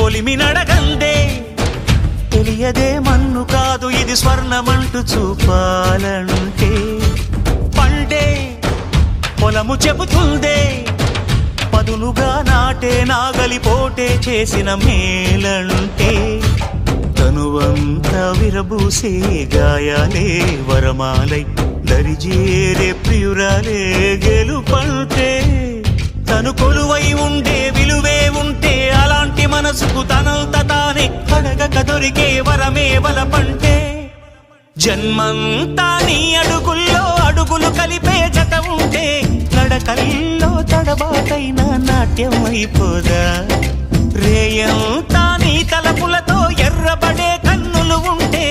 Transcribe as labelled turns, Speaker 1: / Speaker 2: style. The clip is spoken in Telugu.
Speaker 1: కొలిమి నడగందే తెలియదే మన్ను కాదు ఇది స్వర్ణమంటూ చూపాలంటే పండే పొలము చెబుతుందే పదునుగా నాటే నాగలి పోటే చేసిన మేలంటే తనువంతా విరబూసే గాయాలే వరమాలై దరిజేరే ప్రియురాలే గెలుపంటే తను కొలువై ఉండే విలువే ఉంటే అలాంటి మనసుకు తనంత తానే అడగక దొరికే వరమే వలపంటే జన్మంతా నీ అడుగుల్లో అడుగులు కలిపే జత ఉంటే నడకల్లో తడబాటైన నాట్యం అయిపోదా రేయంతా నీ తలపులతో ఎర్రబడే కన్నులు ఉంటే